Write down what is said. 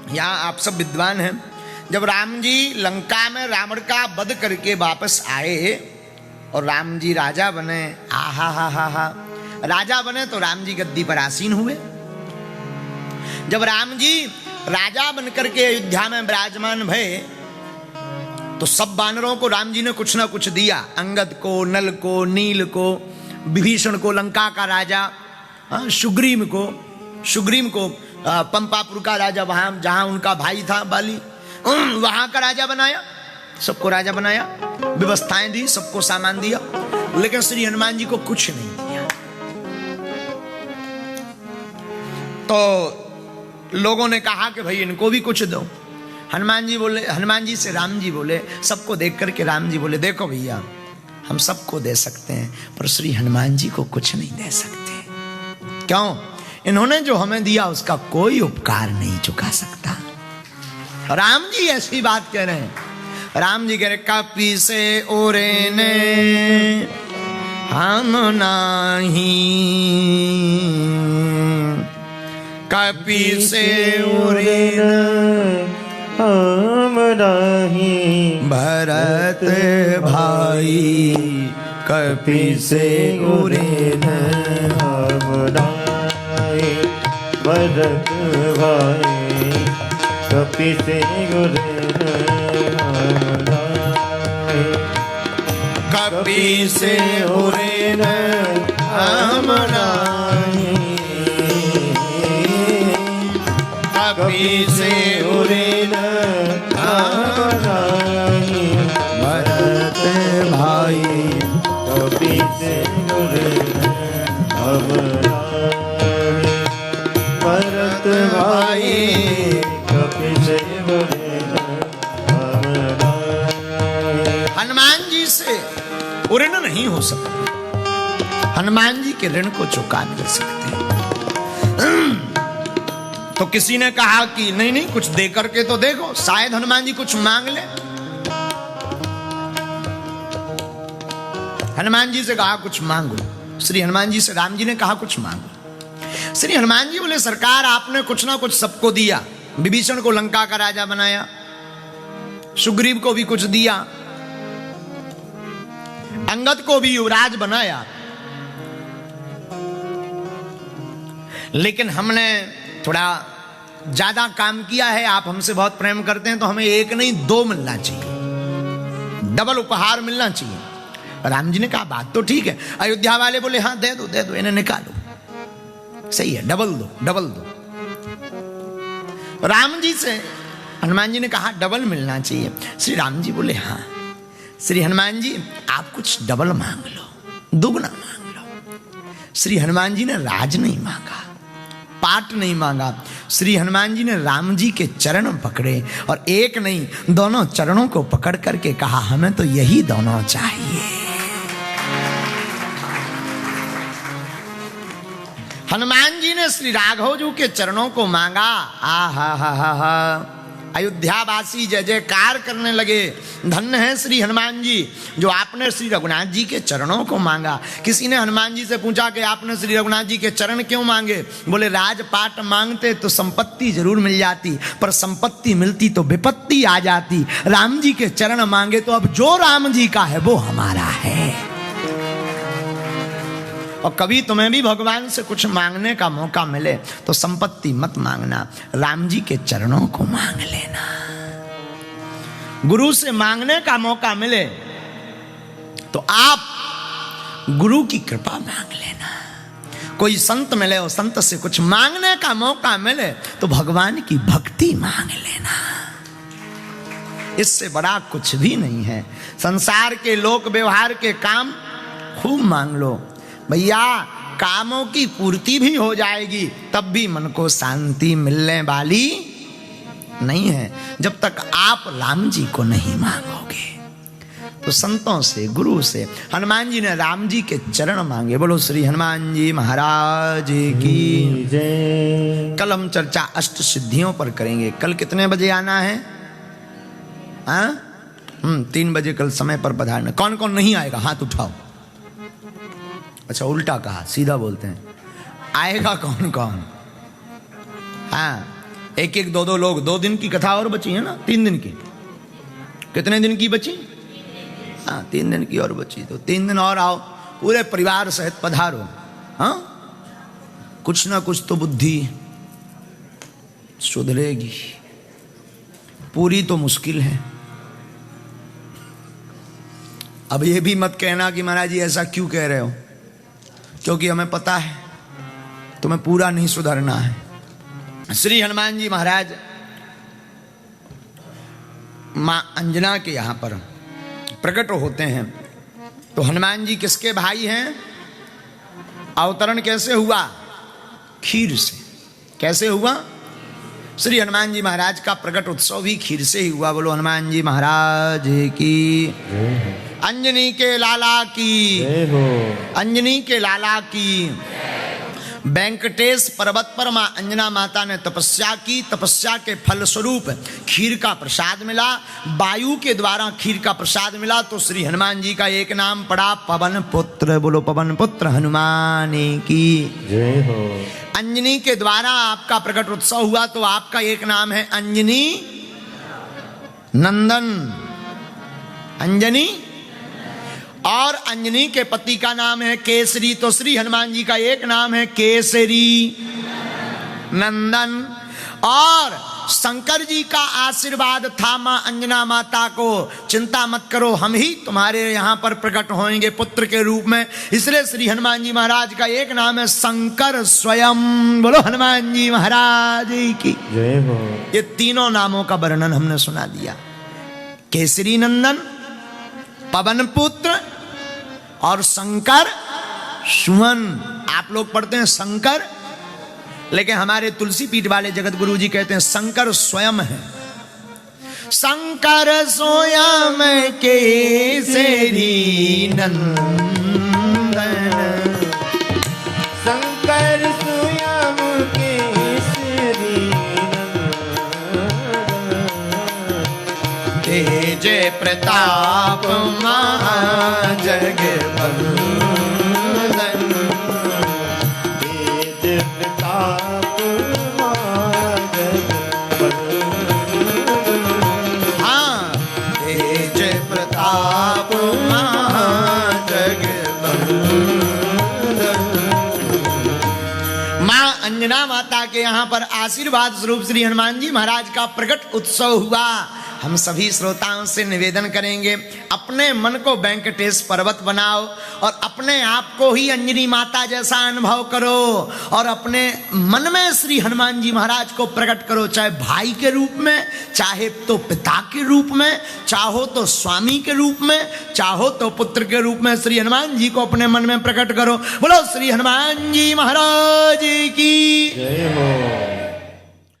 यहाँ आप सब विद्वान हैं, जब राम जी लंका में रावण का वध करके वापस आए और राम जी राजा बने, आहा हा हा हा, राजा बने तो राम जी गद्दी पर आसीन हुए। जब राम जी राजा बनकर के अयोध्या में विराजमान भये तो सब वानरों को राम जी ने कुछ ना कुछ दिया, अंगद को, नल को, नील को, विभीषण को लंका का राजा, सुग्रीव को पंपापुर का राजा, वहां जहां उनका भाई था बाली, वहां का राजा बनाया, सबको राजा बनाया, व्यवस्थाएं दी, सबको सामान दिया, लेकिन श्री हनुमान जी को कुछ नहीं दिया। तो लोगों ने कहा कि भाई इनको भी कुछ दो। हनुमान जी से राम जी बोले, सबको देख करके राम जी बोले, देखो भैया हम सबको दे सकते हैं पर श्री हनुमान जी को कुछ नहीं दे सकते। क्यों? इन्होंने जो हमें दिया उसका कोई उपकार नहीं चुका सकता। राम जी ऐसी बात कह रहे हैं। राम जी कह रहे, कपि से ओरे ने हम नाही, कपि से ओरे हम नाही, भरत भाई कपि से ओरे न हम नाही, भरत भाई कपि से ओरे न हम नाही, कपि से ओरे न हम नाही, कपि से ओरे न हम नाही, भरत भाई कपि से ओरे न हम नाही, भरत भाई कपि से ओरे न हम नाही। हनुमान जी से ऋण नहीं हो सकता, हनुमान जी के ऋण को चुका नहीं सकते। तो किसी ने कहा कि नहीं नहीं कुछ दे करके तो देखो, शायद हनुमान जी कुछ मांग ले। हनुमान जी से कहा कुछ मांगो। श्री हनुमान जी से राम जी ने कहा कुछ मांगो। श्री हनुमान जी बोले, सरकार आपने कुछ ना कुछ सबको दिया, विभीषण को लंका का राजा बनाया, सुग्रीव को भी कुछ दिया, अंगद को भी युवराज बनाया, लेकिन हमने थोड़ा ज्यादा काम किया है, आप हमसे बहुत प्रेम करते हैं तो हमें एक नहीं दो मिलना चाहिए, डबल उपहार मिलना चाहिए। राम जी ने कहा बात तो ठीक है। अयोध्या वाले बोले हाँ दे दो इन्हें निकालो, सही है, डबल दो। राम जी से हनुमान जी ने कहा डबल मिलना चाहिए। श्री राम जी बोले हाँ। श्री हनुमान जी आप कुछ डबल मांग लो, दुगना मांग लो। श्री हनुमान जी ने राज नहीं मांगा, पाट नहीं मांगा। श्री हनुमान जी ने राम जी के चरण पकड़े और एक नहीं दोनों चरणों को पकड़ करके कहा हमें तो यही दोनों चाहिए। हनुमान जी ने श्री राघव जी के चरणों को मांगा। आ हा हा हा हा, अयोध्यावासी जय जयकार करने लगे, धन्य है श्री हनुमान जी जो आपने श्री रघुनाथ जी के चरणों को मांगा। किसी ने हनुमान जी से पूछा कि आपने श्री रघुनाथ जी के चरण क्यों मांगे? बोले राजपाट मांगते तो संपत्ति जरूर मिल जाती, पर संपत्ति मिलती तो विपत्ति आ जाती। राम जी के चरण मांगे तो अब जो राम जी का है वो हमारा है। और कभी तुम्हें भी भगवान से कुछ मांगने का मौका मिले तो संपत्ति मत मांगना, राम जी के चरणों को मांग लेना। गुरु से मांगने का मौका मिले तो आप गुरु की कृपा मांग लेना। कोई संत मिले और संत से कुछ मांगने का मौका मिले तो भगवान की भक्ति मांग लेना। इससे बड़ा कुछ भी नहीं है। संसार के लोक व्यवहार के काम खूब मांग लो भैया, कामों की पूर्ति भी हो जाएगी तब भी मन को शांति मिलने वाली नहीं है जब तक आप राम जी को नहीं मांगोगे। तो संतों से, गुरु से, हनुमान जी ने राम जी के चरण मांगे। बोलो श्री हनुमान जी महाराज की जय। कल हम चर्चा अष्ट सिद्धियों पर करेंगे। कल कितने बजे आना है? 3 बजे कल समय पर पधारना। कौन कौन नहीं आएगा हाथ उठाओ। अच्छा उल्टा कहा, सीधा बोलते हैं। आएगा कौन कौन? हाँ एक एक दो दो लोग, 2 दिन की कथा और बची है ना, 3 दिन की। कितने दिन की बची? हाँ 3 दिन की और बची, तो 3 दिन और आओ, पूरे परिवार सहित पधारो। हाँ कुछ ना कुछ तो बुद्धि सुधरेगी, पूरी तो मुश्किल है। अब ये भी मत कहना कि महाराज जी ऐसा क्यों कह रहे हो, क्योंकि हमें पता है तुम्हें पूरा नहीं सुधरना है। श्री हनुमान जी महाराज मां अंजना के यहां पर प्रकट होते हैं। तो हनुमान जी किसके भाई हैं? अवतरण कैसे हुआ? खीर से। कैसे हुआ? श्री हनुमान जी महाराज का प्रकट उत्सव भी खीर से ही हुआ। बोलो हनुमान जी महाराज की, अंजनी के लाला की, अंजनी के लाला की। वेंकटेश पर्वत पर मां अंजना माता ने तपस्या की, तपस्या के फल स्वरूप खीर का प्रसाद मिला, वायु के द्वारा खीर का प्रसाद मिला। तो श्री हनुमान जी का एक नाम पड़ा पवन पुत्र। बोलो पवन पुत्र हनुमान की जय हो। अंजनी के द्वारा आपका प्रकट उत्सव हुआ, तो आपका एक नाम है अंजनी नंदन, अंजनी। और अंजनी के पति का नाम है केसरी, तो श्री हनुमान जी का एक नाम है केसरी नंदन। और शंकर जी का आशीर्वाद था मां अंजना माता को, चिंता मत करो हम ही तुम्हारे यहां पर प्रकट होंगे पुत्र के रूप में। इसलिए श्री हनुमान जी महाराज का एक नाम है शंकर स्वयं। बोलो हनुमान जी महाराज की जय हो। ये तीनों नामों का वर्णन हमने सुना दिया, केसरी नंदन, पवन पुत्र और शंकर सुमन। आप लोग पढ़ते हैं शंकर, लेकिन हमारे तुलसी पीठ वाले जगत गुरु जी कहते हैं शंकर स्वयं है। शंकर स्वयं केसरी नंदन, शंकर स्वयं केसरी तेज प्रताप महाजगवंदन, तेज प्रताप हाँ तेज प्रताप महाजगवंदन। मां अंजना माता के यहाँ पर आशीर्वाद स्वरूप श्री हनुमान जी महाराज का प्रकट उत्सव हुआ। हम सभी श्रोताओं से निवेदन करेंगे, अपने मन को वेंकटेश पर्वत बनाओ और अपने आप को ही अंजनी माता जैसा अनुभव करो और अपने मन में श्री हनुमान जी महाराज को प्रकट करो, चाहे भाई के रूप में, चाहे तो पिता के रूप में, चाहो तो स्वामी के रूप में, चाहो तो पुत्र के रूप में श्री हनुमान जी को अपने मन में प्रकट करो। बोलो श्री हनुमान जी महाराज की जय हो।